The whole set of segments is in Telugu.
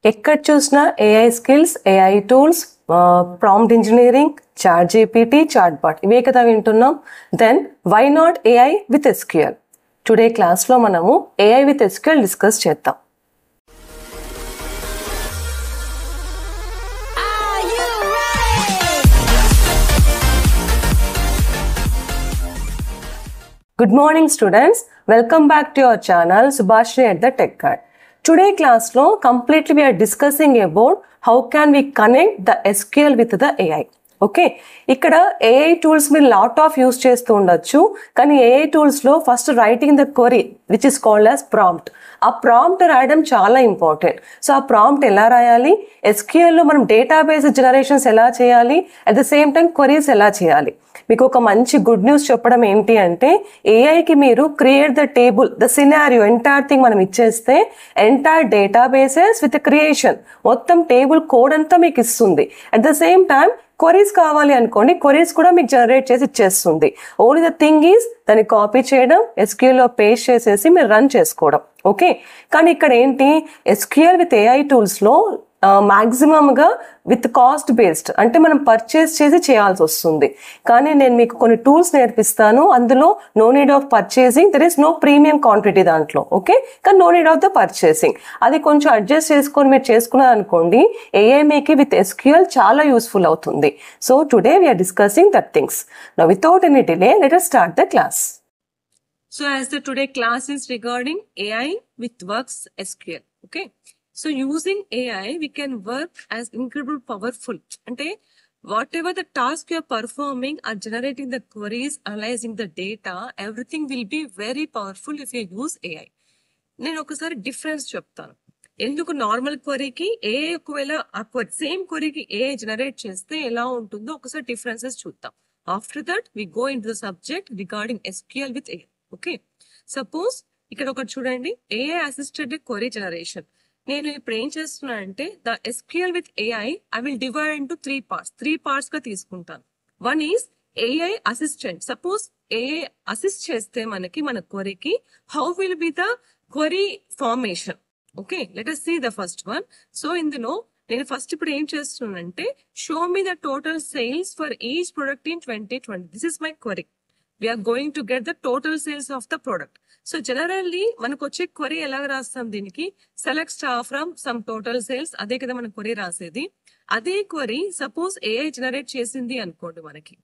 ఎక్కడ చూసినా AI skills, AI tools, prompt engineering, chat GPT, chatbot ఇవే కదా వింటున్నాం. Then why not AI with SQL? Today క్లాస్లో మనము ఏఐ విత్ ఎస్క్యూఎల్ డిస్కస్ చేద్దాం. Good morning students, welcome back to your channel Subhashini at the Tech Guide. Today class lo completely we are discussing about how can we connect the SQL with the AI. Okay, ఇక్కడ ఏఐ టూల్స్ మీరు లాట్ ఆఫ్ యూస్ చేస్తూ ఉండొచ్చు, కానీ ఏఐ టూల్స్లో first writing the query which is called as prompt. ఆ ప్రాంప్ట్ రాయడం చాలా ఇంపార్టెంట్. సో ఆ ప్రాంప్ట్ ఎలా రాయాలి, ఎస్క్యూఎల్లో మనం డేటాబేస్ జనరేషన్స్ ఎలా చేయాలి, at the same time queries ఎలా చేయాలి. మీకు ఒక మంచి గుడ్ న్యూస్ చెప్పడం ఏంటి అంటే, ఏఐకి మీరు create the table, the scenario, entire thing మనం ఇచ్చేస్తే ఎంటైర్ డేటాబేసెస్ విత్ క్రియేషన్ మొత్తం టేబుల్ కోడ్ అంతా మీకు ఇస్తుంది. At the same time queries కావాలి అనుకోండి, క్వరీస్ కూడా మీకు జనరేట్ చేసి ఇచ్చేస్తుంది. ఓన్లీ ద థింగ్ ఈజ్ దాన్ని కాపీ చేయడం, ఎస్క్యూఎల్లో పేస్ట్ చేసేసి మీరు రన్ చేసుకోవడం. ఓకే, కానీ ఇక్కడ ఏంటి, ఎస్క్యూఎల్ విత్ ఏఐ టూల్స్లో మ్యాక్సిమమ్గా విత్ కాస్ట్ బేస్డ్, అంటే మనం పర్చేస్ చేసి చేయాల్సి వస్తుంది. కానీ నేను మీకు కొన్ని టూల్స్ నేర్పిస్తాను, అందులో no need of purchasing, there is no premium quantity దాంట్లో. ఓకే, కానీ no need of the purchasing, అది కొంచెం అడ్జస్ట్ చేసుకొని మీరు చేసుకున్నారు అనుకోండి, ఏఐ మీకు విత్ ఎస్క్యూఎల్ చాలా యూస్ఫుల్ అవుతుంది. So today we're discussing that things. Now without any delay let us start the class. So as the today class is regarding AI with Works SQL. Okay. So using AI, we can work as incredibly powerful. Ante whatever the task you are performing are generating the queries, analyzing the data, everything will be very powerful if you use AI. నేను ఒకసారి డిఫరెన్స్ చెప్తాను. ఎందుకు నార్మల్ క్వరీకి ఏఐ ఒకవేళ సేమ్ క్వరీకి ఏఐ జనరేట్ చేస్తే ఎలా ఉంటుందో ఒకసారి డిఫరెన్సెస్ చూద్దాం. After that we go in to the subject regarding SQL with AI. Okay, suppose ఇక్కడ ఒకటి చూడండి, ఏఐ అసిస్టెడ్ క్వరీ జనరేషన్. నేను ఇప్పుడు ఏం చేస్తున్నా అంటే, the SQL with AI I will divide into three parts గా తీసుకుంటాను. One is AI assistant. Suppose AI assist చేస్తే మనకి మన క్వరీకి how will be the query formation. Okay, let us see the first one. So ఇందులో నేను ఫస్ట్ ఇప్పుడు ఏం చేస్తున్నానంటే, show me the total sales for each product in 2020. This is my query. We're going to get the total sales of the product. So generally మనకు వచ్చే క్వరీ ఎలా రాస్తాం, దీనికి select star from sum total sales, అదే కదా మన క్వరీ రాసేది. అదే క్వరీ సపోజ్ ఏఐ జనరేట్ చేసింది అనుకోండి, మనకి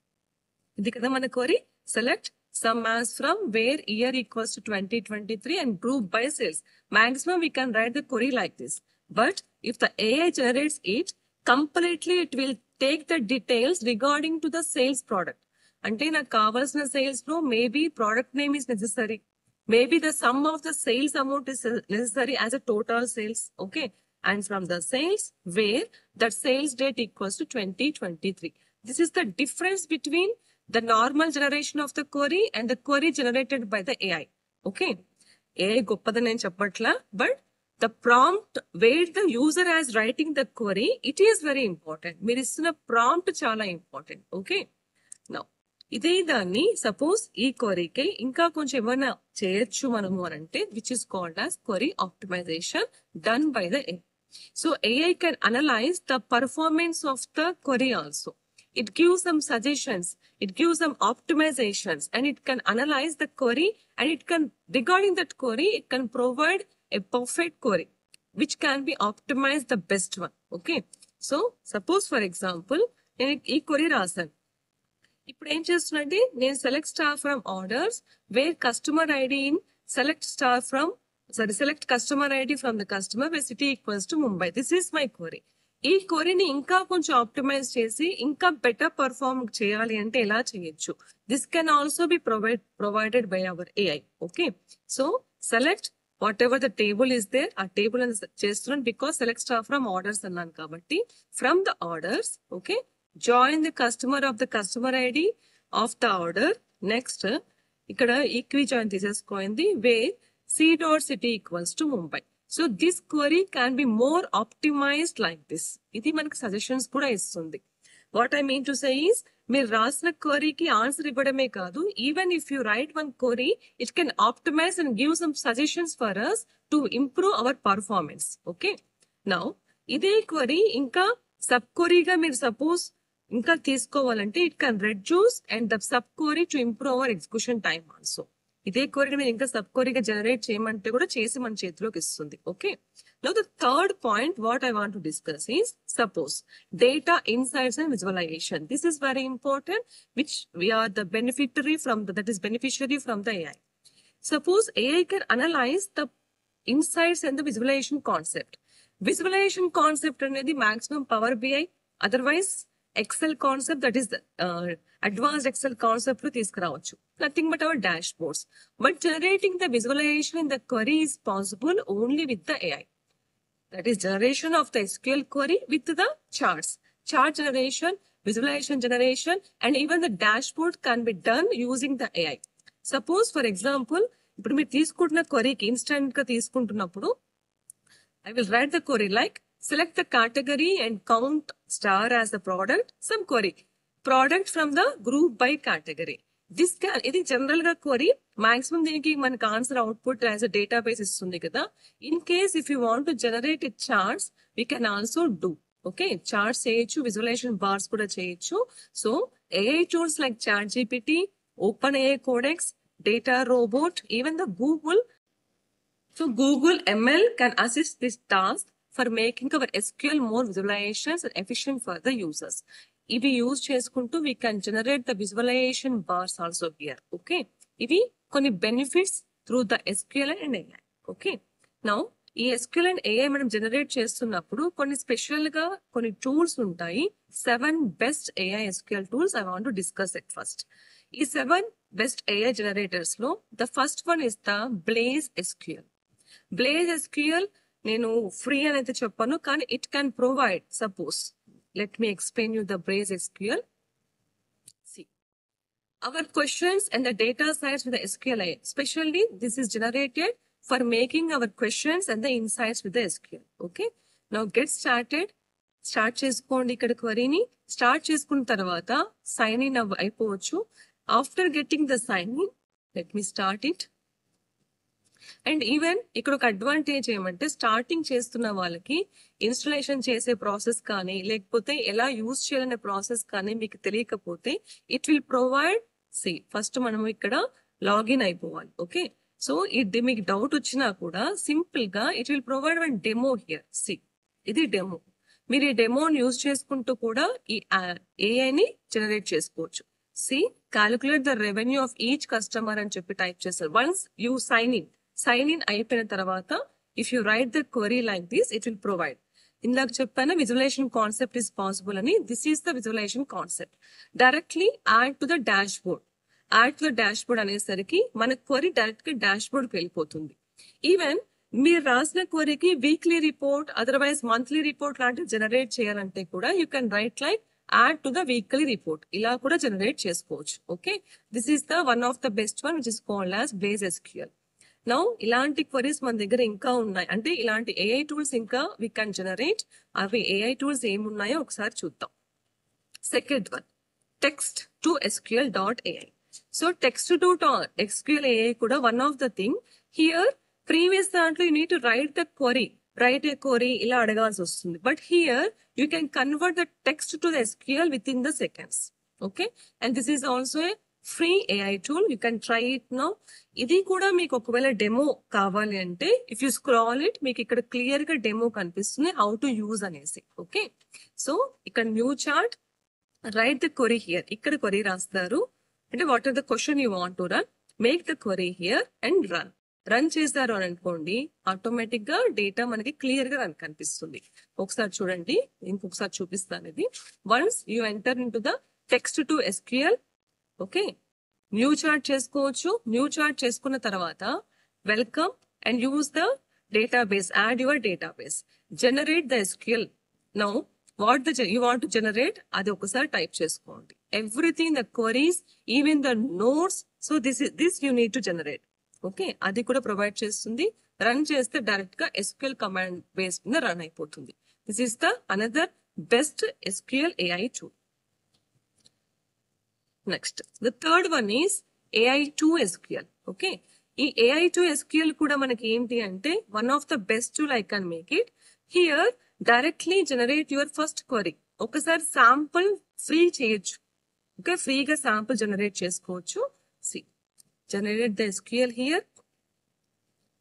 ఇది కదా మన query, select some maths from where year equals to 2023 and group by sales. Maximum we can write the query like this. But if the AI generates it completely, it will take the details regarding to the sales product. అంటే నాకు కావాల్సిన సేల్స్ లో maybe product name is necessary, maybe the sum of the sales amount is necessary as a total sales. Okay, and from the sales where that sales date equals to 2023. This is the difference between the normal generation of the query and the query generated by the AI. Okay, AI goppada nenu cheppatla, but the prompt where the user has writing the query, it is very important. Meer istuna prompt chala important. Okay, now ఇదే దాన్ని సపోజ్ ఈ క్వరీకి ఇంకా కొంచెం ఏమైనా చేయొచ్చు మనము అని అంటే, which is called as query optimisation done by the AI. So AI can analyse the performance of the query also. It gives some suggestions, it gives some optimizations, and it can analyze the query, and it can, regarding that query, it can provide a perfect query, which can be optimized the best one. Okay, so suppose for example, నేను ఈ క్వరీ రాశాను. ఇప్పుడు ఏం చేస్తున్నట్టే, నేను select star from orders where customer ID in select customer ID from the customer where city equals to Mumbai. This is my query. ఈ క్వరీని ఇంకా కొంచెం ఆప్టిమైజ్ చేసి ఇంకా బెటర్ పర్ఫార్మ్ చేయాలి అంటే ఎలా చేయొచ్చు? This can also be provided by our AI. Okay, so select whatever the table is there, ఆ టేబుల్ అని చేస్తున్నాను because select star from orders అన్నాను కాబట్టి. From the orders, okay, join the customer of the customer ID of the order. Next, ఇక్కడ ఈక్వి జాయిన్ తీసేసుకోయింది where c.city equals to Mumbai. So this query can be more optimized like this. ఇది మనకి సజెషన్స్ కూడా ఇస్తుంది. What I mean to say is, మీరు రాసిన క్వరీకి ఆన్సర్ ఇవ్వడమే కాదు, even if you right one query, it can optimise and give some suggestions for us to improve our performance. Okay, now ఇదే క్వరీ ఇంకా సబ్ క్వరీగా మీరు సపోజ్ ఇంకా తీసుకోవాలంటే it can reduce and the sub query to improve our execution time also. ఇదే క్వరీని మీరు ఇంకా సబ్ క్వరీగా జనరేట్ చేయమంటే కూడా చేసి మన చేతిలోకి ఇస్తుంది. Okay, now the third point what I want to discuss is suppose data insights and visualisation. This is very important which we are the beneficiary from the AI. Suppose AI can analyze the insights and the visualization concept. Visualization concept అనేది maximum Power BI, otherwise Excel concept, that is the advanced Excel concept లో తీసుకురావచ్చు. Nothing but our dashboards. But generating the visualization in the query is possible only with the AI. That is generation of the SQL query with the charts. Chart generation, visualization generation, and even the dashboard can be done using the AI. Suppose for example, ఇప్పుడు మీరు తీసుకుంటున్న క్వరీకి ఇన్స్టెంట్ గా తీసుకుంటున్నప్పుడు I will write the query like select the category and count star as a product, some query. Product from the group by category. This can, ఇది జనరల్ గా క్వరీ మాక్సిమం దీనికి మనకు answer output as a database ఇస్తుంది కదా. In case if you want to generate it charts we can also do. Okay, charts చేయొచ్చు, విజువలైజేషన్ బార్స్ కూడా చేయొచ్చు. So AI tools like ChatGPT, OpenAI Codex, Data Robot, even the Google. So Google ML can assist this task for making our SQL more visualizations and efficient for the users. ఇవి యూజ్ చేసుకుంటూ we can generate the visualization bars also here. Okay, ఇవి కొన్ని benefits through the SQL and AI. Okay, now ఈ SQL and AI మనం జనరేట్ చేస్తున్నప్పుడు కొన్ని స్పెషల్ గా కొన్ని టూల్స్ ఉంటాయి. 7 best AI SQL tools I want to discuss it first. ఈ 7 బెస్ట్ AI జనరేటర్స్ లో the first one is the Blaze SQL. Blaze SQL నేను ఫ్రీ అని అయితే చెప్పాను, కానీ it can provide suppose let me explain you the Blaze SQL. See, our questions and the data science with the SQL AI, especially this is generated for making our questions and the insights with the SQL. Okay, now get started. Start చేసుకోండి. ఇక్కడ క్వరీని స్టార్ట్ చేసుకున్న తర్వాత సైన్ ఇన్ అయిపోవచ్చు. After getting the sign in let me start it. And even ఇక్కడ ఒక అడ్వాంటేజ్ ఏమంటే స్టార్టింగ్ చేస్తున్న వాళ్ళకి ఇన్స్టలేషన్ చేసే ప్రాసెస్ కానీ లేకపోతే ఎలా యూజ్ చేయాలనే ప్రాసెస్ కానీ మీకు తెలియకపోతే ఇట్ విల్ ప్రొవైడ్. ఫస్ట్ మనం ఇక్కడ లాగిన్ అయిపోవాలి. ఓకే, సో ఇది మీకు డౌట్ వచ్చినా కూడా సింపుల్ గా it will provide one demo here. ఇది డెమో. మీరు ఈ డెమోని యూజ్ చేసుకుంటూ కూడా ఈ ఏఐని జనరేట్ చేసుకోవచ్చు. Calculate the revenue of each customer అని చెప్పి టైప్ చేస్తారు. వన్స్ యూ సైన్ ఇన్ అయిపోయిన తర్వాత if you write the query like this it will provide. ఇందాక చెప్పాను విజువలైజేషన్ కాన్సెప్ట్ ఇస్ పాసిబుల్ అని. This is the visualisation concept. Directly add to the dashboard అనేసరికి మన క్వరీ డైరెక్ట్ గా డాష్ బోర్డ్ కి వెళ్ళిపోతుంది. ఈవెన్ మీరు రాసిన క్వరీకి weekly report otherwise monthly report లాంటివి జనరేట్ చేయాలంటే కూడా you can write like add to the weekly report. ఇలా కూడా జనరేట్ చేసుకోవచ్చు. Okay, this is the one of the best one which is called as Blaze SQL. Now ఇలాంటి క్వరీస్ మన దగ్గర ఇంకా ఉన్నాయి, అంటే ఇలాంటి AI టూల్స్ ఇంకా వీ కెన్ జనరేట్. అవి AI టూల్స్ ఏమున్నాయో ఒకసారి చూద్దాం. Second one text to SQL.ai. So text to SQL AI కూడా one of the thing here. Previous దాంట్లో you need to write a query ఇలా అడగాల్సి వస్తుంది. But here you can convert the text to the SQL with in the seconds. Okay, and this is also a free AI tool. You can try it now. ఇది కూడా మీకు ఒకవేళ డెమో కావాలి అంటే ఇఫ్ యూ స్క్రాల్ ఇట్ మీకు ఇక్కడ క్లియర్ గా డెమో కనిపిస్తుంది హౌ టు యూజ్ అనేసి. ఓకే, సో ఇక్కడ new chart, right the query here. ఇక్కడ క్వరీ రాస్తారు అంటే what are the question you want to run, make the query here and run చేస్తారు అని అనుకోండి, ఆటోమేటిక్ గా డేటా మనకి క్లియర్ గా కనిపిస్తుంది. ఒకసారి చూడండి, ఇంకొకసారి చూపిస్తాను ఇది. Once you enter in to the text to SQL. Okay, new chart చేసుకోవచ్చు. న్యూ చార్ట్ చేసుకున్న తర్వాత welcome and use the database, add your database, generate the SQL. Now what you want to generate అది ఒకసారి టైప్ చేసుకోండి. Everything the queries even the notes. So this you need to generate. Okay, అది కూడా ప్రొవైడ్ చేస్తుంది. రన్ చేస్తే డైరెక్ట్ గా SQL కమాండ్ బేస్ మీద రన్ అయిపోతుంది. This is the another best SQL AI tool. Next the third one is AI to SQL. Okay, ఈ AI to SQL కూడా మనకి ఏంటి అంటే one of the best tool. I can make it here. Directly generate your first query. ఒకసారి శాంపుల్ ఫ్రీ చేయొచ్చు. ఓకే, ఫ్రీగా శాంపుల్ జనరేట్ చేసుకోవచ్చు. See generate the SQL here,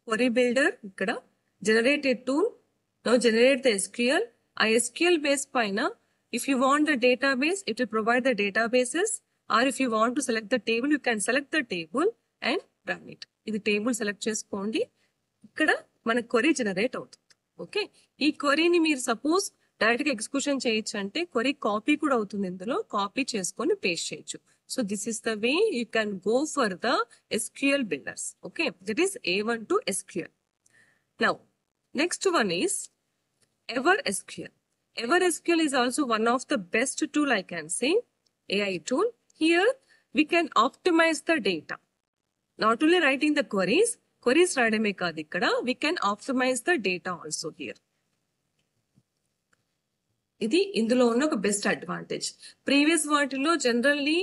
query builder ఇక్కడ, generated tool. Now generate the SQL. ఆ SQL బేస్ పైన if you want the database, it will provide the databases, or if you want to select the table, you can select the table and run it. ఇది టేబుల్ సెలెక్ట్ చేసుకోండి. ఇక్కడ మన క్వరీ జనరేట్ అవుతుంది. ఓకే, ఈ క్వరీని మీరు సపోజ్ డైరెక్ట్ గా ఎగ్జిక్యూషన్ చేయొచ్చు అంటే క్వరీ కాపీ కూడా అవుతుంది. ఇందులో కాపీ చేసుకొని పేస్ట్ చేయొచ్చు. So this is the way you can go for the SQL builders. Okay, that is A1 to SQL. Now, next one is EverSQL. EverSQL is also one of the best tool, I can say, AI tool. Here we can optimize the data. Not only writing the queries రాయడమే కాదు, ఇక్కడ we can optimize the data also here. ఇది ఇందులో ఉన్న ఒక బెస్ట్ అడ్వాంటేజ్. ప్రీవియస్ వాటిలో generally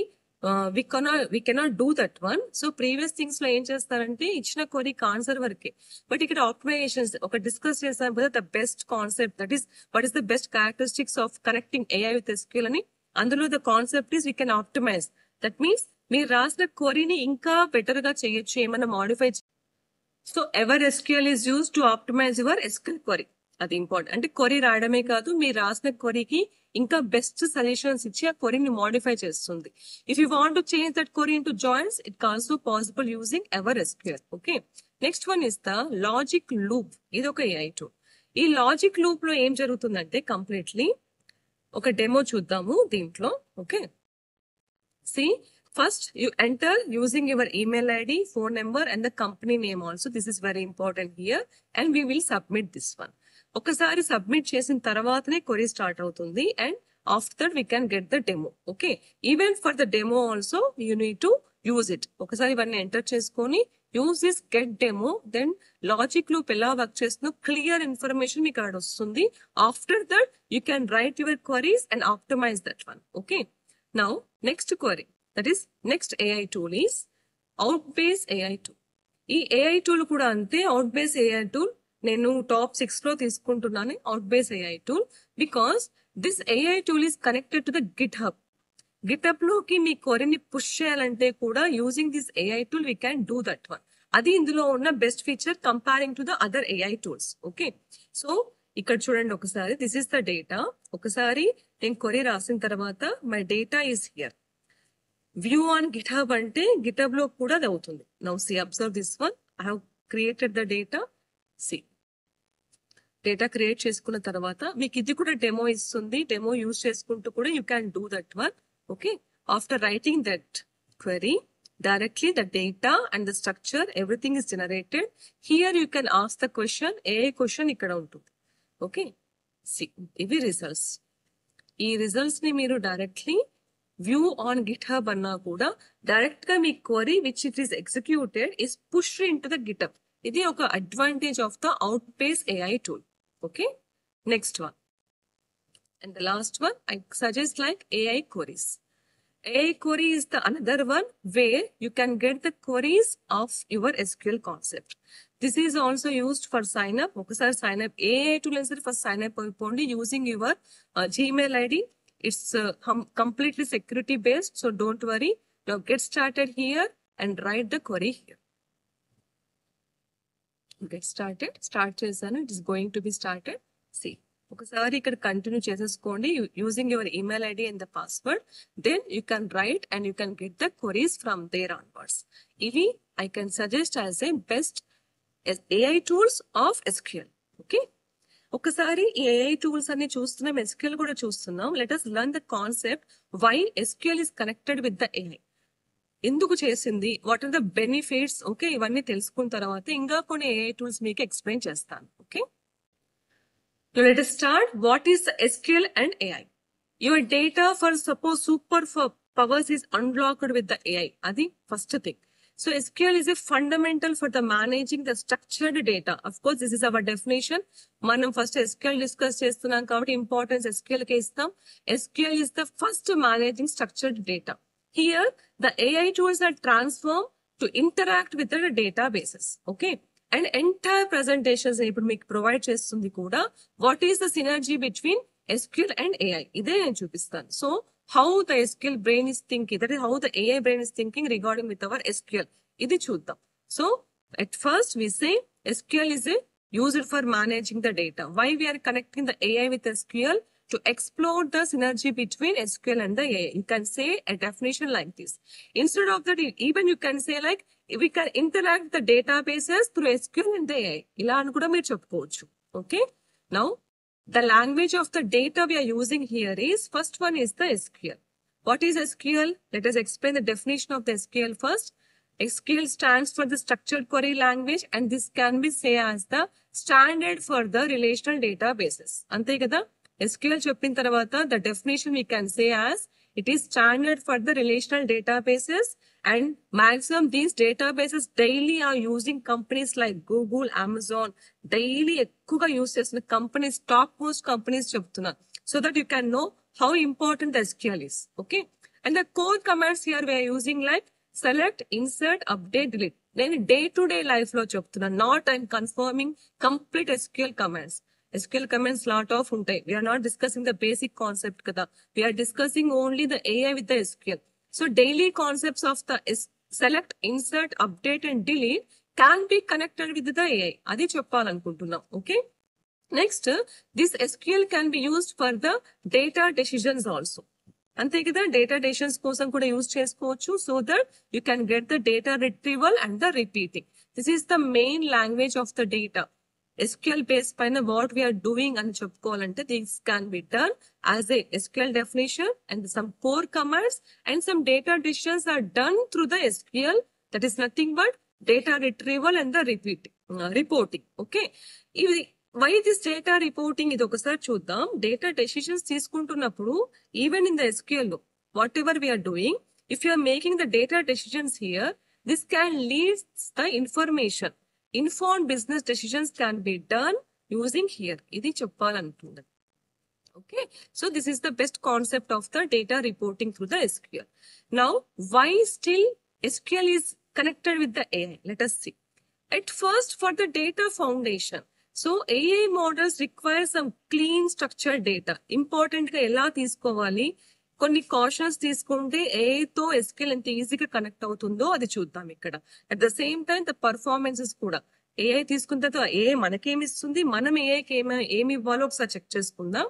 we cannot do that one. So previous things లో ఏం చేస్తారంటే ఇచ్చిన క్వరీకి ఆన్సర్ వరకే. బట్ ఇక్కడ ఆప్టిమైజేషన్స్ ఒక డిస్కస్ చేసాం కదా, the best concept, that is what is the best characteristics of connecting AI with SQL అని. అందులో the concept is we can optimise. That means మీరు రాసిన క్వరీని ఇంకా బెటర్ గా చేయొచ్చు, ఏమైనా modify. So EverSQL is use to optimise your SQL query. అది ఇంపార్టెంట్. అంటే క్వరీ రాయడమే కాదు, మీరు రాసిన క్వరీకి ఇంకా బెస్ట్ సజెషన్స్ ఇచ్చి ఆ క్వరీని మోడిఫై చేస్తుంది. If you want to change that query into joins, it also possible using EverSQL. Okay, next one is the logic loop. ఇది ఒక AI టూల్. ఈ లాజిక్ లూప్ లో ఏం జరుగుతుందంటే కంప్లీట్లీ ఒక డెమో చూద్దాము దీంట్లో. Okay, see first you enter using your email ID, phone number and the company name also. This is very important here and we will submit this one. ఒకసారి సబ్మిట్ చేసిన తర్వాతనే క్వరీ స్టార్ట్ అవుతుంది and after that we can get the demo. Okay, even for the demo also you need to use it. ఒకసారి ఇవన్నీ ఎంటర్ చేసుకొని use this get demo, then logic loop ఎలా వర్క్ చేస్తుందో క్లియర్ ఇన్ఫర్మేషన్ మీకు అక్కడ వస్తుంది. After that you can write your queries and optimise that one. Okay, now next query, that is next AI tool is Outbase AI tool. ఈ AI tool కూడా అంతే. Outbase AI tool నేను టాప్ 6 లో తీసుకుంటున్నాను. Outbase AI tool because this AI tool is connected to the GitHub. GitHub లోకి మీ క్వరీని పుష్ చేయాలంటే కూడా using this AI tool we can do that one. అది ఇందులో ఉన్న best feature comparing to the other AI tools. Okay, so ఇక్కడ చూడండి ఒకసారి, దిస్ ఇస్ ద డేటా. ఒకసారి నేను క్వరీ రాసిన తర్వాత my data is here. View on GitHub అంటే GitHub లో కూడా అది అవుతుంది. Now see observe this one. I have created the data. See data create చేసుకున్న తర్వాత మీకు ఇది కూడా డెమో ఇస్తుంది. డెమో యూజ్ చేసుకుంటూ కూడా you can do that one. Okay, after writing that query directly the data and the structure everything is generated. Here you can ask the question, AI question ikkada ఉంటుంది. ఓకే, సి ఇవి రిజల్ట్స్. ఈ రిజల్ట్స్ ని మీరు డైరెక్ట్లీ వ్యూ ఆన్ GitHub అన్నా కూడా డైరెక్ట్ గా మీ query which it is executed is pushed in to the GitHub. ఇది ఒక advantage of the Outbase AI tool. Okay, next one and the last one I suggest like AI queries. AI query is the another one where you can get the queries of your SQL concept. This is also used for sign up. ఒకసారి sign up AI tool answer for sign up అయిపోండి using your Gmail ID. It's completely security based, so don't worry. Now get started here and write the query here. Get started. Start చేశాను. It is going to be started. See. ఒకసారి ఇక్కడ కంటిన్యూ చేసేసుకోండి using your email ID and the password. Then you can write and you can get the queries from there onwards. ఇవి I can suggest as a best AI tools of SQL. Okay, ఒకసారి ఈ AI టూల్స్ అన్ని చూస్తున్నాం, SQL కూడా చూస్తున్నాం. Let us learn the concept why SQL is connected with the AI. ఎందుకు చేసింది, what are the benefits. Okay, ఇవన్నీ తెలుసుకున్న తర్వాత ఇంకా కొన్ని AI టూల్స్ మీకు ఎక్స్ప్లెయిన్ చేస్తాను. Okay, now let us start. What is SQL and AI? Your data for suppose super powers is unblocked with the AI. Adi first thing. So SQL is a fundamental for the managing the structured data. Of course, this is our definition. Manam first SQL discuss chestunnam kabatti importance SQL ke istam. SQL is the first managing structured data. Here, the AI tools are transformed to interact with the databases. Okay. And entire presentations ఇప్పుడు మీకు ప్రొవైడ్ చేస్తుంది కూడా what is the synergy between SQL and AI ఇదే నేను చూపిస్తాను. So how the SQL brain is thinking, that is how the AI brain is thinking regarding with our SQL, ఇది చూద్దాం. So at first we say SQL is used for managing the data. Why we are connecting the AI with SQL? To explore the synergy between SQL and the AI. You can say a definition like this. Instead of that, even you can say like we can interact the databases through SQL and the AI. ఇలా అని కూడా మీరు చెప్పుకోవచ్చు. Okay. Now the language of the data we are using here is, first one is the SQL. What is SQL? Let us explain the definition of the SQL first. SQL stands for the structured query language and this can be say as the standard for the relational databases. Ante kada SQL cheppin tarvata the definition we can say as it is standard for the relational databases, and maximum these databases daily are using companies like Google, Amazon, daily ఎక్కువగా యూస్ చేసిన కంపెనీస్, టాప్ మోస్ట్ కంపెనీస్ చెప్తున్నా, so that you can know how important the SQL is. Okay, and the core commands here we are using like select, insert, update, delete. నేను డే టు డే లైఫ్ లో చెప్తున్నా, not I'm confirming complete SQL commands. SQL commands lot of ఉంటాయి. We're not discussing the basic concept కదా, we're discussing only the AI with the SQL. So daily concepts of the select, insert, update and delete can be connected with the AI, అది చెప్పాలనుకుంటున్నాం. Okay, next this SQL can be used for the data decisions also. అంతే కదా, డేటా డెసిషన్స్ కోసం కూడా యూజ్ చేసుకోవచ్చు, so that you can get the data retrieval and the repeating. This is the main language of the data. SQL base పైన వాట్ వీఆర్ డూయింగ్ అని చెప్పుకోవాలంటే this can be done as a SQL definition and some core commands and some data decisions are done through the SQL. That is nothing but data retrieval and the reporting. Okay, ఇది వై దిస్ డేటా రిపోర్టింగ్, ఇది ఒకసారి చూద్దాం. డేటా డెసిషన్స్ తీసుకుంటున్నప్పుడు ఈవెన్ ఇన్ ద SQL లో whatever we're doing, if you're making the data decisions here, this can lead the information. Inform business decisions can be done using here, ఇది చెప్పాలనుకుంటున్నాను. Okay, so this is the best concept of the data reporting through the SQL. Now why still SQL is connected with the AI? Let us see. At first, for the data foundation, so AI models require some clean structured data. Important గా ఎలా తీసుకోవాలి, కొన్ని కాషన్స్ తీసుకుంటే AI తో SQL ఎంత ఈజీగా కనెక్ట్ అవుతుందో అది చూద్దాం ఇక్కడ. At the same time the performances కూడా AI తీసుకున్న తర్వాత AI మనకేమి ఇస్తుంది, మనం AIకి ఏమి ఇవ్వాలో ఒకసారి చెక్ చేసుకుందాం.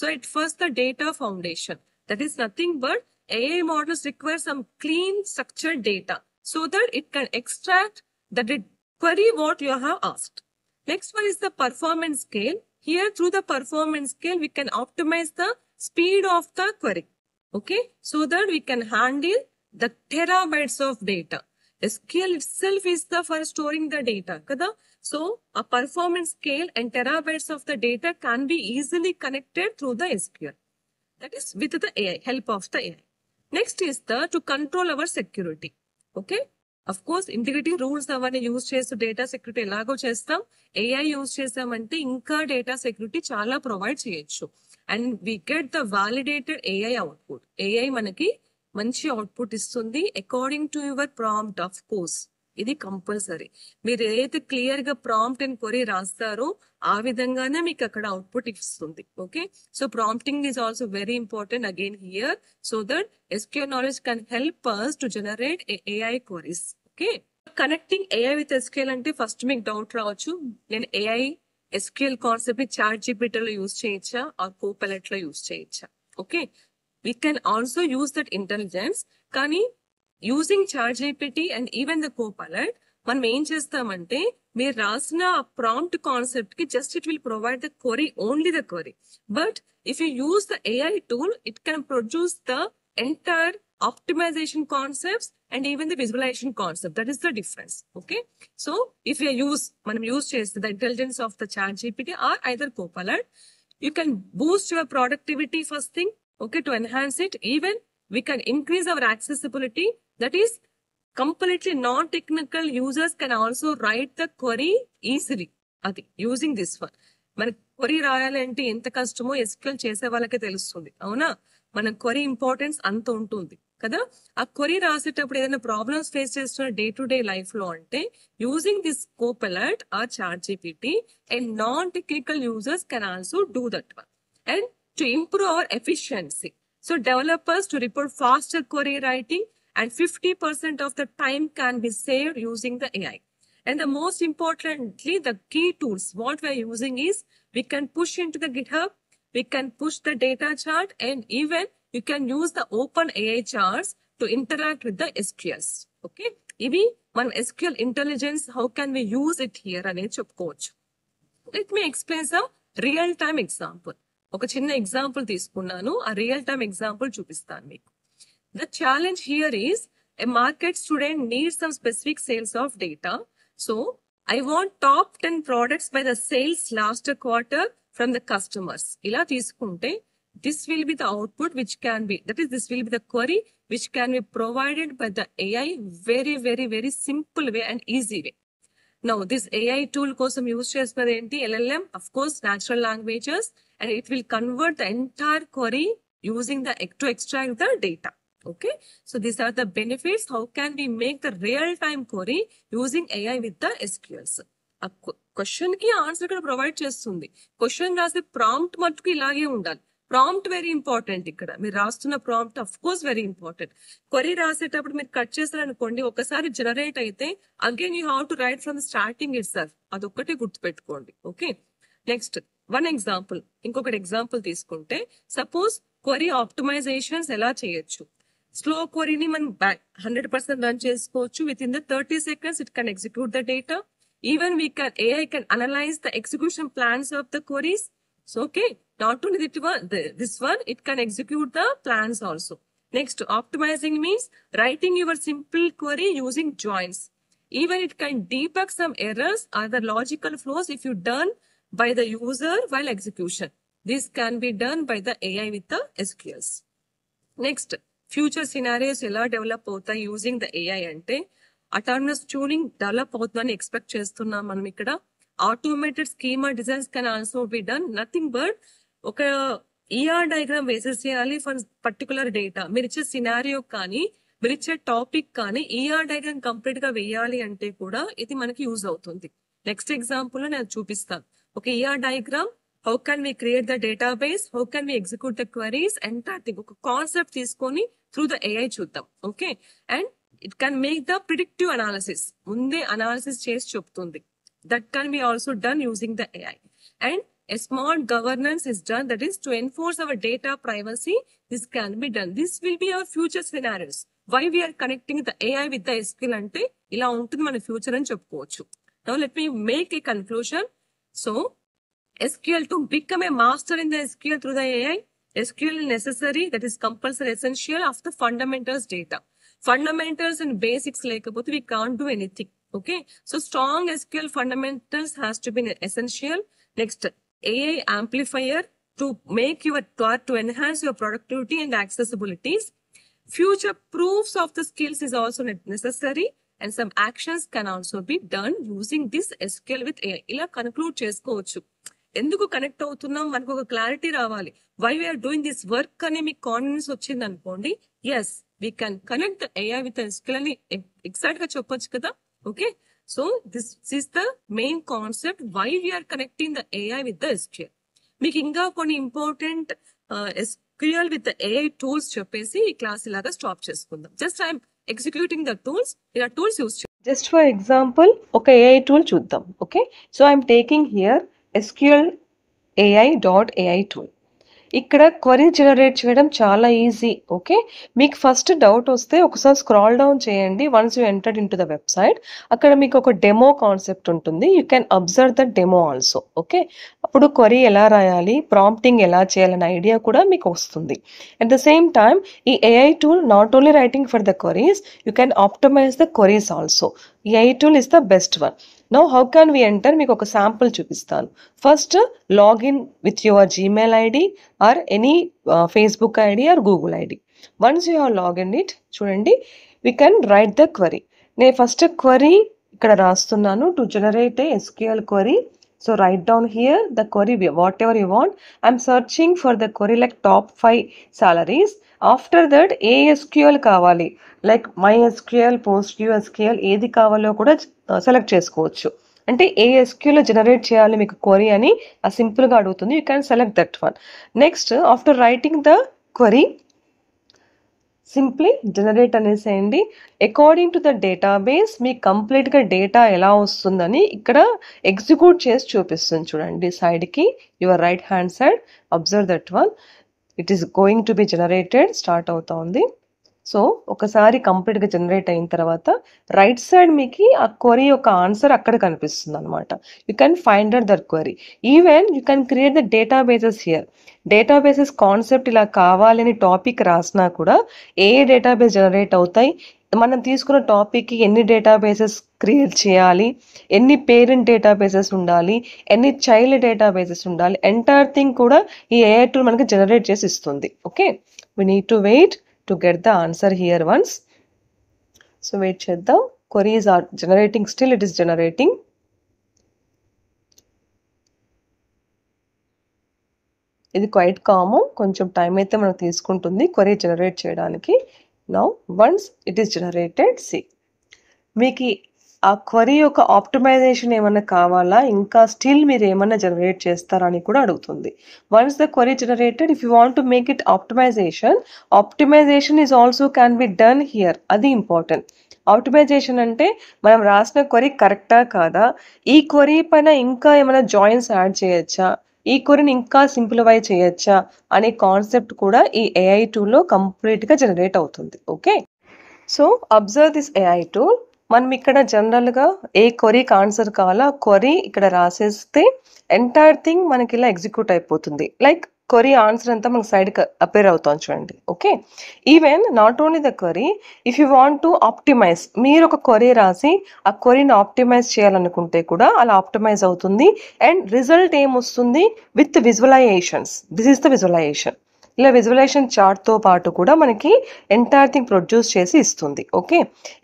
So it first the data foundation, that is nothing but AI models require some clean structured data so that it can extract the query what you have asked. Next one is the performance scale. Here through the performance scale we can optimize the speed of the query. Okay, so that we can handle the terabytes of data. SQL itself is the for storing the data kada. So a performance scale and terabytes of the data can be easily connected through the SQL. That is with the AI, help of the AI. Next is the to control our security. Okay, of course integrity rules అవన్నీ యూజ్ చేస్తూ డేటా సెక్యూరిటీ ఎలాగో చేస్తాం, AI యూజ్ చేస్తామంటే ఇంకా డేటా సెక్యూరిటీ చాలా ప్రొవైడ్ చేయొచ్చు. And we get the validated AI output. AI మనకి మంచి అవుట్పుట్ ఇస్తుంది according to your prompt. Of course ఇది కంపల్సరీ. మీరు ఏదైతే క్లియర్ గా ప్రాంప్ట్ అండ్ క్వరీ రాస్తారో ఆ విధంగానే మీకు అక్కడ అవుట్పుట్ ఇస్తుంది. Okay, so prompting is also very important again here, so that SQL knowledge can help us to generate AI queries. Okay, connecting AI with SQL అంటే ఫస్ట్ మీకు డౌట్ రావచ్చు, నేను AI SQL కాన్సెప్ట్ ని ChatGPT లో యూజ్ చేయొచ్చా ఆర్ Copilot లో యూజ్ చేయొచ్చా? Okay, we can also use that intelligence, కానీ using ChatGPT and even the Copilot మనం ఏం చేస్తామంటే మీరు రాసిన ప్రాంప్ట్ కాన్సెప్ట్ కి just it will provide the query, only the query. But if you use the AI tool it can produce the entire optimisation concepts and even the visualisation concept. That is the difference. Okay, so if you మనం యూజ్ చేస్తే the intelligence of the ChatGPT or either Copilot, you can boost your productivity first thing. Okay, to enhance it, even we can increase our accessibility. That is completely non-technical users can also write the query easily. Adi using this one. మన క్వరీ రాయాలంటే ఎంత కష్టమో SQL చేసే వాళ్ళకే తెలుస్తుంది, అవునా? మన క్వరీ ఇంపార్టెన్స్ అంత ఉంటుంది కదా. ఆ క్వరీ రాసేటప్పుడు ఏదైనా ప్రాబ్లమ్స్ ఫేస్ చేస్తున్న డే టు డే లైఫ్ లో అంటే using this Copilot or ChatGPT and non-technical users can also do that one. And to improve our efficiency, so developers to report faster query writing and 50% of the time can be saved using the AI. And the most importantly, the key tools what we are using is we can push into the GitHub, we can push the data chart, and even you can use the open AI charts to interact with the SQLs. Okay, ivi man SQL intelligence, how can we use it here అనేది చెప్పుకోవచ్చు. Let me explain some real time example. ఒక చిన్న ఎగ్జాంపుల్ తీసుకున్నాను, ఆ రియల్ టైమ్ ఎగ్జాంపుల్ చూపిస్తాను మీకు. The challenge here is a market student needs some specific sales of data. So I want top 10 products by the sales last quarter from the customers. ఇలా తీసుకుంటే this will be the output which can be, that is this will be the query which can be provided by the AI very simple way and easy way. Now this AI tool కోసం యూజ్ చేస్తున్నది ఏంటి, LLM, of course natural languages, and it will convert the entire query using the to extract the data. Okay, so these are the benefits. How can we make the real time query using AI with the SQLs? ఆ క్వశ్చన్ కి ఆన్సర్ ఇక్కడ ప్రొవైడ్ చేస్తుంది. క్వశ్చన్ రాసే ప్రాంప్ట్ మట్టుకు ఇలాగే ఉండాలి. Prompt very important. ఇక్కడ మీరు రాస్తున్న prompt of course very important. Query రాసేటప్పుడు మీరు కట్ చేశారనుకోండి, ఒకసారి జనరేట్ అయితే again you have to right from the starting it self. అదొక్కటే గుర్తుపెట్టుకోండి. ఓకే, నెక్స్ట్ వన్ ఎగ్జాంపుల్, ఇంకొకటి ఎగ్జాంపుల్ తీసుకుంటే సపోజ్ క్వరీ ఆప్టిమైజేషన్స్ ఎలా చేయొచ్చు. స్లో క్వరీని మనం 100% రన్ చేసుకోవచ్చు. With in the 30 seconds it can execute the data. Even AI can analyze the execution plans of the queries. So okay, not only this one, it can execute the plans also. Next, optimizing means writing your simple query using joins. Even it can debug some errors or the logical flows if you done by the user while execution. This can be done by the AI with the SQLs. Next, future scenarios ఎలా డెవలప్ అవుతాయి యూజింగ్ ద ఏఐ అంటే, అటానమస్ ట్యూనింగ్ డెవలప్ అవుతుందని ఎక్స్పెక్ట్ చేస్తున్నాం మనం ఇక్కడ. Automated schema designs can also be done. Nothing but ఒక ఈఆర్ డయాగ్రామ్ వేసేసేయాలి ఫర్ పర్టికులర్ డేటా. మీరు ఇచ్చే సినారియో కానీ మీరు ఇచ్చే టాపిక్ కానీ ఈఆర్ డయాగ్రామ్ కంప్లీట్ గా వేయాలి అంటే కూడా ఇది మనకి యూజ్ అవుతుంది. నెక్స్ట్ ఎగ్జాంపుల్ లో నేను చూపిస్తాను. ఒక ER diagram, how can we create the database, how can we execute the queries, entire thing ఒక కాన్సెప్ట్ తీసుకొని through the AI చూద్దాం. Okay, and it can make the predictive analysis, ముందే అనాలిసిస్ చేసి చెప్తుంది. that can be also done using the AI. and a smart governance is done, that is to enforce our data privacy. This can be done. This will be our future scenarios. Why we are connecting the AI with the SQL అంటే ఇలా ఉంటుంది మన ఫ్యూచర్ అని చెప్పుకోవచ్చు. Now let me make a conclusion. So SQL, to become a master in the SQL through the AI, SQL is necessary, that is compulsory, essential of the fundamentals data. Fundamentals and basics lekapothe we can't do anything. Okay, so strong SQL fundamentals has to be essential. Next, AI amplifier to make your to enhance your productivity and accessibilities. Future proofs of the skills is also necessary, and some actions can also be done using this SQL with AI. ఇలా కన్క్లూడ్ చేసుకోవచ్చు. ఎందుకు కనెక్ట్ అవుతున్నాం, మనకు ఒక క్లారిటీ రావాలి. Why we are doing this work అని మీకు కాన్ఫిడెన్స్ వచ్చింది అనుకోండి, yes we can connect the AI with SQL అని ఎగ్జాక్ట్ గా చెప్పొచ్చు కదా. Okay, so this is the main concept why we are connecting the AI with the SQL. మీకు ఇంకా కొన్ని important SQL with the AI tools చెప్పేసి ఈ క్లాస్ ఇలాగా స్టాప్ చేసుకుందాం. Just I'm executing the tools. ఇలా టూల్స్ యూస్ చేయాలి. జస్ట్ ఫర్ ఎగ్జాంపుల్ ఒక AI టూల్ చూద్దాం. Okay, so I'm taking here SQL AI.ai tool. ఇక్కడ క్వరీ జనరేట్ చేయడం చాలా ఈజీ. ఓకే, మీకు ఫస్ట్ డౌట్ వస్తే ఒకసారి స్క్రాల్ డౌన్ చేయండి. Once you entered in to the website, అక్కడ మీకు ఒక డెమో కాన్సెప్ట్ ఉంటుంది. You can observe the demo also. Okay, అప్పుడు క్వరీ ఎలా రాయాలి, ప్రాంప్టింగ్ ఎలా చేయాలనే ఐడియా కూడా మీకు వస్తుంది. అట్ ద సేమ్ టైమ్ ఈ AI tool not only writing for the queries, you can optimise the queries also. ఈ AI tool is the best one. Now how can we enter? మీకు ఒక శాంపుల్ చూపిస్తాను. First login with your Gmail ID or any Facebook ID or Google ID. Once you have logged it, చూడండి, we can write the query. నేను ఫస్ట్ క్వరీ ఇక్కడ రాస్తున్నాను. To generate a SQL query. So write down here the query whatever you want. I'm searching for the query like top 5 salaries. After that A SQL కావాలి, లైక్ మై ఎస్క్యూఎల్, PostgreSQL ఏది కావాలో కూడా సెలెక్ట్ చేసుకోవచ్చు. అంటే ఏ ఎస్క్యూఎల్ జనరేట్ చేయాలి మీకు క్వరీ అని సింపుల్గా అడుగుతుంది. You can select that one. Next after writing the query simply generate అనేసేయండి. అకార్డింగ్ టు ద డేటాబేస్ మీకు కంప్లీట్గా డేటా ఎలా వస్తుందని ఇక్కడ ఎగ్జిక్యూట్ చేసి చూపిస్తుంది. చూడండి సైడ్కి, your right hand side, observe that one. It is going to be generated, start అవుతోంది. సో ఒకసారి కంప్లీట్గా జనరేట్ అయిన తర్వాత రైట్ సైడ్ మీకు ఆ క్వరీ యొక్క ఆన్సర్ అక్కడ కనిపిస్తుంది అనమాట. You can find out that query. Even you can create the databases here. Databases concept ఇలా కావాలని టాపిక్ రాసినా కూడా ఏ డేటాబేస్ జనరేట్ అవుతాయి, మనం తీసుకున్న టాపిక్కి ఎన్ని డేటాబేసెస్ క్రియేట్ చేయాలి, ఎన్ని పేరెంట్ డేటాబేసెస్ ఉండాలి, ఎన్ని చైల్డ్ డేటాబేసెస్ ఉండాలి, ఎంటైర్ థింగ్ కూడా ఈ AI టూల్ మనకి జనరేట్ చేసి ఇస్తుంది. Okay, we need to wait to get the answer here once. So wait cheddam, queries are generating, still it is generating. ఇది క్వైట్ కామన్, కొంచెం టైం అయితే మనకు తీసుకుంటుంది క్వరీ జనరేట్ చేయడానికి. Now once it is generated, see మీకు ఆ క్వరీ యొక్క ఆప్టిమైజేషన్ ఏమన్నా కావాలా, ఇంకా స్టిల్ మీరు ఏమన్నా జనరేట్ చేస్తారా అని కూడా అడుగుతుంది. Once the query generated, if you want to make it optimisation is also can be done here. అది ఇంపార్టెంట్. ఆప్టిమైజేషన్ అంటే మనం రాసిన క్వరీ కరెక్టా కాదా, ఈ క్వరీ పైన ఇంకా ఏమైనా జాయిన్స్ యాడ్ చేయొచ్చా, ఈ క్వరీని ఇంకా సింప్లిఫై చేయొచ్చా అనే కాన్సెప్ట్ కూడా ఈ AI టూల్లో కంప్లీట్గా జనరేట్ అవుతుంది. Okay, so observe this AI tool. మనం ఇక్కడ జనరల్గా ఏ క్వరీకి ఆన్సర్ కావాలో ఆ క్వరీ ఇక్కడ రాసేస్తే ఎంటైర్ థింగ్ మనకి ఇలా ఎగ్జిక్యూట్ అయిపోతుంది. లైక్ క్వరీ ఆన్సర్ అంతా మనకి సైడ్కి అపేర్ అవుతుంది చూడండి. Okay, even not only the query, if you want to optimise, మీరు ఒక క్వరీ రాసి ఆ క్వరీని ఆప్టిమైజ్ చేయాలనుకుంటే కూడా అలా ఆప్టిమైజ్ అవుతుంది. అండ్ రిజల్ట్ ఏమొస్తుంది with visualisations. This is the visualisation. ఇలా విజువలైజేషన్ చార్ట్తో పాటు కూడా మనకి ఎంటైర్ థింగ్ ప్రొడ్యూస్ చేసి ఇస్తుంది. ఓకే,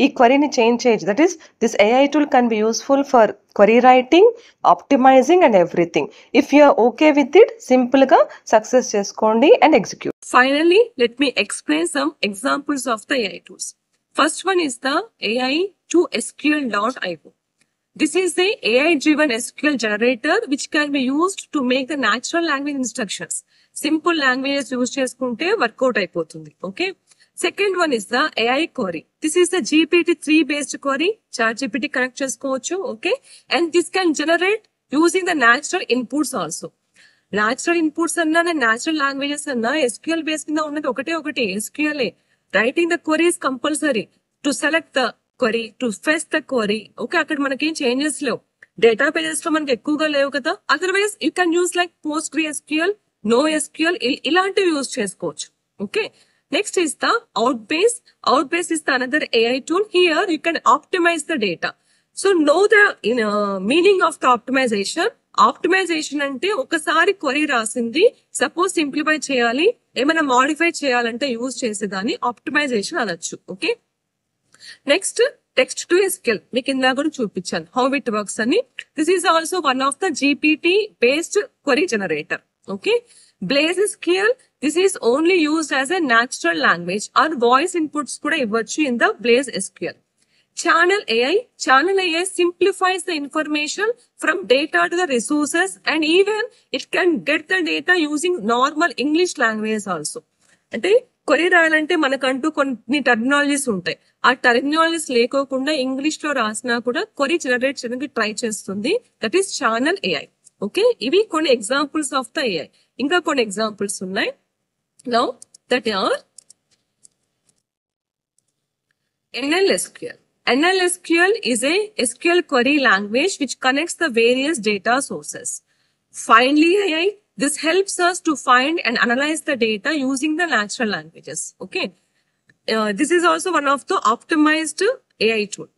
ఈ క్వరీని చేంజ్ చేయొచ్చు. That is this AI tool can be useful for query writing, optimising and everything. If you are okay with it, సింపుల్గా సక్సెస్ చేసుకోండి and execute. Finally let me explain some examples of the AI tools. First one is the AI2SQL.io. This is the AI-driven SQL generator which can be used to make the natural language instructions. Simple languages use చేసుకుంటే వర్కౌట్ అయిపోతుంది. Okay, second one is the AI query. This is the GPT-3 based query. ChatGPT connect చేసుకోవచ్చు. Okay, and this can generate using the natural inputs also. Natural inputs అన్నా న్యాచురల్ లాంగ్వేజెస్ అన్నా SQL బేస్ కింద ఉన్నది ఒకటి SQL. Writing the query is compulsory to select the query, to fetch the query. Okay, అక్కడ మనకేం చేంజెస్ లేవు. డేటాబేసెస్ లో మనకి ఎక్కువగా లేవు కదా. Otherwise you can use like PostgreSQL, NoSQL, ఇలాంటివి యూజ్ చేసుకోవచ్చు. Okay, next is the Outbase. Outbase is the another AI tool. Here you can optimize the data. So know the meaning of the optimization. Optimisation అంటే ఒకసారి క్వరీ రాసింది సపోజ్ సింప్లిఫై చేయాలి, ఏమైనా మాడిఫై చేయాలంటే యూజ్ చేసేదాన్ని ఆప్టిమైజేషన్ అనొచ్చు. Okay, next text to SQL మీకు ఇందాక కూడా చూపించాను హౌ ఇట్ వర్క్స్ అని. This is also one of the GPT based query generator. Okay, BlazeSQL, this is only used as a natural language or voice inputs కూడా ఇవ్వచ్చు in the BlazeSQL. Channel AI simplifies the information from data to the resources, and even it can get the data using normal English language also. అంటే క్వరీ రాయాలంటే మనకంటూ కొన్ని టర్మినాలజీస్ ఉంటాయి. ఆ టర్మినాలజీస్ లేకోకుండా ఇంగ్లీష్ లో రాసినా కూడా క్వరీ జనరేట్ చేయడానికి ట్రై చేస్తుంది. That is channel AI. Okay, ఇవి కొన్ని ఎగ్జాంపుల్స్ ఆఫ్ ద AI. ఇంకా కొన్ని ఎగ్జాంపుల్స్ ఉన్నాయి. Now that are NLSQL. NLSQL is a SQL query language which connects the various data sources. Finally, AI, this helps us to find and analyze the data using the natural languages. Okay, this is also one of the optimized AI tool.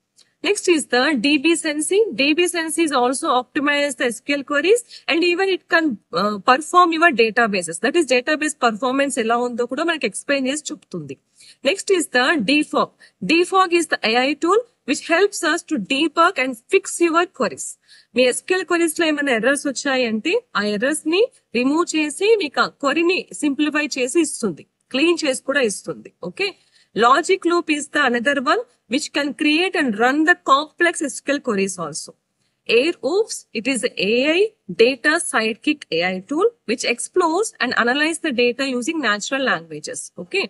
Next is the DBSense. DBSense is also optimized the SQL queries, and even it can perform your databases. That is database performance ఎలా ఉందో కూడా మనకి ఎక్స్ప్లెయిన్ చేసి చూపుతుంది. Next is the DFog. DFog is the AI tool which helps us to debug and fix your queries. Me SQL queries లో ఏమైనా ఎర్రర్స్ వచ్చాయంటే ఆ ఎర్రర్స్ ని రిమూవ్ చేసి మీకు ఆ క్వరీని సింప్లిఫై చేసి ఇస్తుంది. క్లీన్ చేసి కూడా ఇస్తుంది. Okay, logic loop is the another one which can create and run the complex SQL queries also. Airwolf, it is the AI data sidekick AI tool which explores and analyzes the data using natural languages. Okay,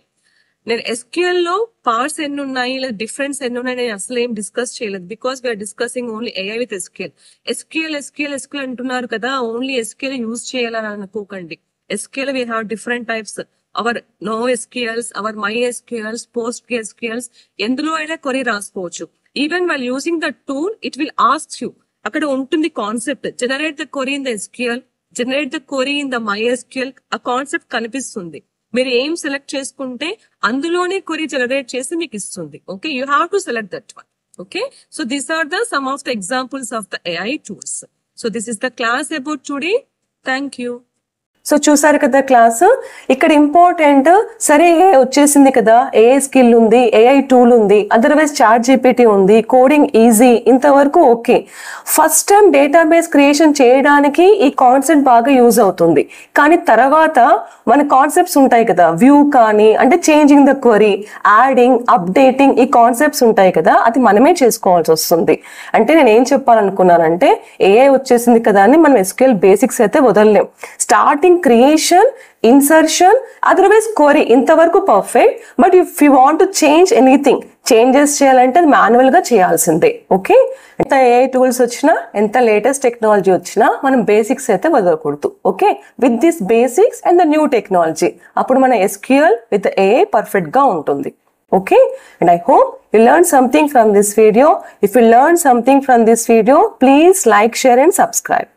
నేను SQL లో పార్ట్స్ ఎన్ని ఉన్నాయి లేదా డిఫరెన్స్ ఎన్ని ఉన్నాయి నేను అసలు ఏం డిస్కస్ చేయలేదు, because we are discussing only AI with SQL అంటున్నారు కదా, ఓన్లీ SQL యూజ్ చేయాలని అనుకోకండి. SQL we have different types, our NoSQLs, our MySQLs, PostgreSQLs, ఎందులో అయినా query రాసుకోవచ్చు. Even while using the tool it will ask you, అక్కడ ఉంటుంది concept, generate the query in the SQL, generate the query in the MySQL, ఆ కాన్సెప్ట్ కనిపిస్తుంది. మీరు ఏం సెలెక్ట్ చేసుకుంటే అందులోనే query జనరేట్ చేసి మీకు ఇస్తుంది. Okay, you have to select that one. Okay, so these are the some of the examples of the AI tools. So this is the class about today. Thank you. So చూసారు కదా క్లాస్. ఇక్కడ ఇంపార్టెంట్, సరే AI వచ్చేసింది కదా, AI స్కిల్ ఉంది, AI టూల్ ఉంది, అదర్వైజ్ ChatGPT ఉంది, కోడింగ్ ఈజీ, ఇంతవరకు okay. First time database creation చేయడానికి ఈ కాన్సెప్ట్ బాగా యూజ్ అవుతుంది. కానీ తర్వాత మన కాన్సెప్ట్స్ ఉంటాయి కదా, వ్యూ కానీ అంటే changing the query, adding, updating, ఈ కాన్సెప్ట్స్ ఉంటాయి కదా, అది మనమే చేసుకోవాల్సి వస్తుంది. అంటే నేను ఏం చెప్పాలనుకున్నానంటే AI వచ్చేసింది కదా అని మనం SQL బేసిక్స్ అయితే వదలలేం. Starting creation, insertion, otherwise query ఇంతవరకు perfect. But if you want to change anything, changes చేయాలంటే అది మాన్యువల్ గా చేయాల్సిందే. ఓకే, ఎంత AI టూల్స్ వచ్చినా, ఎంత లేటెస్ట్ టెక్నాలజీ వచ్చినా మనం బేసిక్స్ అయితే వదలకూడదు. Okay, with this basics and the new technology అప్పుడు మన SQL విత్ AI పర్ఫెక్ట్ గా ఉంటుంది. Okay, and I hope you learned something from this video. If you learned something from this video, please like, share and subscribe.